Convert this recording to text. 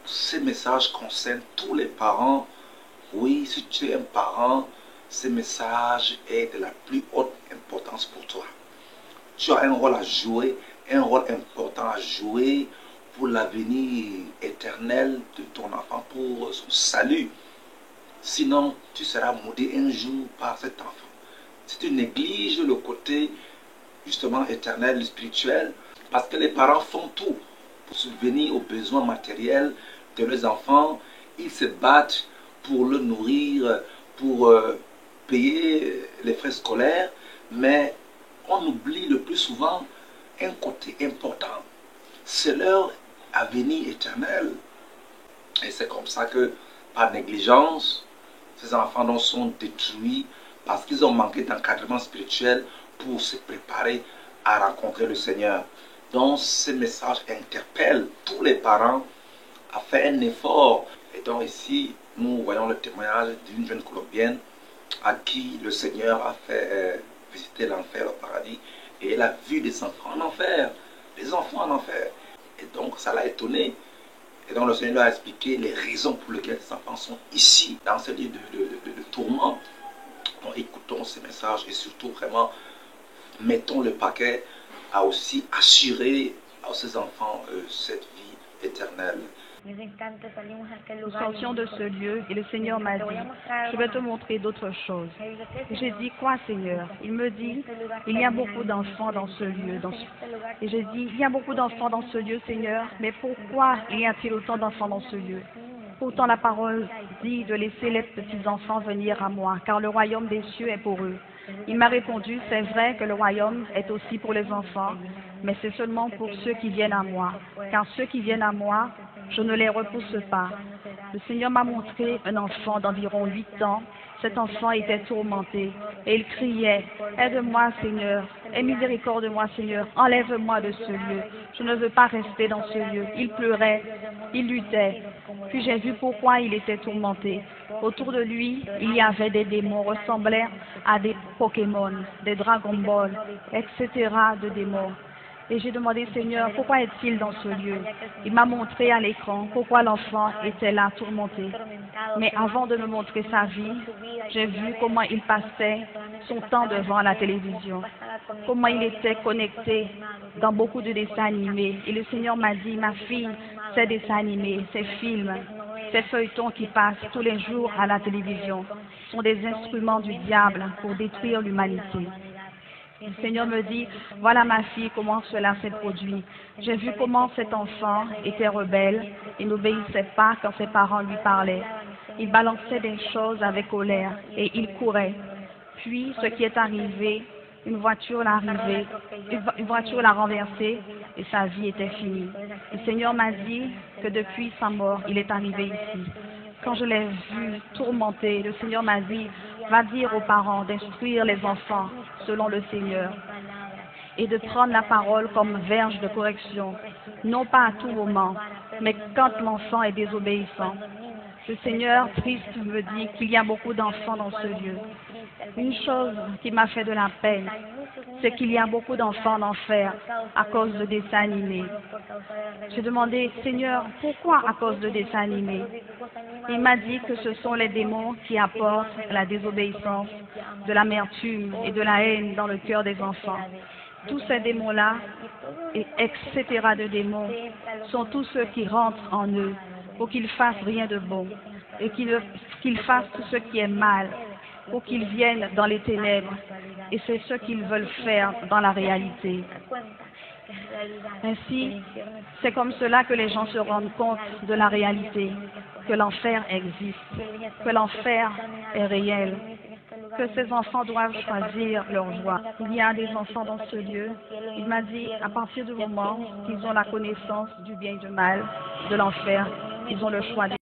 Ces messages concernent tous les parents. Oui, si tu es un parent, ce message est de la plus haute importance pour toi. Tu as un rôle à jouer, un rôle important à jouer pour l'avenir éternel de ton enfant, pour son salut. Sinon, tu seras maudit un jour par cet enfant. Si tu négliges le côté justement éternel, spirituel, parce que les parents font tout pour subvenir aux besoins matériels de leurs enfants, ils se battent pour le nourrir, pour payer les frais scolaires, mais on oublie le plus souvent un côté important, c'est leur avenir éternel. Et c'est comme ça que, par négligence, ces enfants sont détruits parce qu'ils ont manqué d'encadrement spirituel pour se préparer à rencontrer le Seigneur. Donc, ce message interpelle tous les parents à faire un effort. Et donc ici, nous voyons le témoignage d'une jeune Colombienne à qui le Seigneur a fait visiter l'enfer, le paradis, et elle a vu des enfants en enfer, des enfants en enfer. Et donc, ça l'a étonné. Et donc, le Seigneur lui a expliqué les raisons pour lesquelles ces enfants sont ici, dans ce lieu de tourment. Donc, écoutons ces messages et surtout, vraiment, mettons le paquet à aussi assurer à ces enfants cette vie éternelle. Nous sortions de ce lieu et le Seigneur m'a dit, je vais te montrer d'autres choses. J'ai dit, quoi Seigneur? Il me dit, il y a beaucoup d'enfants dans ce lieu. Et j'ai dit, il y a beaucoup d'enfants dans ce lieu Seigneur, mais pourquoi y a-t-il autant d'enfants dans ce lieu? Pourtant la parole dit de laisser les petits-enfants venir à moi, car le royaume des cieux est pour eux. Il m'a répondu, c'est vrai que le royaume est aussi pour les enfants, mais c'est seulement pour ceux qui viennent à moi, car ceux qui viennent à moi, je ne les repousse pas. Le Seigneur m'a montré un enfant d'environ 8 ans. Cet enfant était tourmenté et il criait, « Aide-moi Seigneur, aie miséricorde de moi Seigneur, enlève-moi de ce lieu. Je ne veux pas rester dans ce lieu. » Il pleurait, il luttait. Puis j'ai vu pourquoi il était tourmenté. Autour de lui, il y avait des démons ressemblant à des Pokémon, des Dragon Ball, etc. de démons. Et j'ai demandé, Seigneur, pourquoi est-il dans ce lieu? Il m'a montré à l'écran pourquoi l'enfant était là tourmenté. Mais avant de me montrer sa vie, j'ai vu comment il passait son temps devant la télévision, comment il était connecté dans beaucoup de dessins animés. Et le Seigneur m'a dit, ma fille, ces dessins animés, ces films, ces feuilletons qui passent tous les jours à la télévision sont des instruments du diable pour détruire l'humanité. Le Seigneur me dit, voilà ma fille, comment cela s'est produit. J'ai vu comment cet enfant était rebelle et n'obéissait pas quand ses parents lui parlaient. Il balançait des choses avec colère et il courait. Puis, ce qui est arrivé, une voiture l'a renversé et sa vie était finie. Le Seigneur m'a dit que depuis sa mort, il est arrivé ici. Quand je l'ai vu tourmenté, le Seigneur m'a dit, va dire aux parents d'instruire les enfants selon le Seigneur et de prendre la parole comme verge de correction, non pas à tout moment, mais quand l'enfant est désobéissant. Le Seigneur, triste, me dit qu'il y a beaucoup d'enfants dans ce lieu. Une chose qui m'a fait de la peine, c'est qu'il y a beaucoup d'enfants en enfer à cause de dessins animés. J'ai demandé, Seigneur, pourquoi à cause de dessins animés? Il m'a dit que ce sont les démons qui apportent la désobéissance, de l'amertume et de la haine dans le cœur des enfants. Tous ces démons-là, etc. de démons, sont tous ceux qui rentrent en eux pour qu'ils fassent rien de bon et qu'ils fassent tout ce qui est mal, pour qu'ils viennent dans les ténèbres. Et c'est ce qu'ils veulent faire dans la réalité. Ainsi, c'est comme cela que les gens se rendent compte de la réalité, que l'enfer existe, que l'enfer est réel, que ces enfants doivent choisir leur voie. Il y a des enfants dans ce lieu. Il m'a dit, à partir du moment qu'ils ont la connaissance du bien et du mal, de l'enfer, ils ont le choix.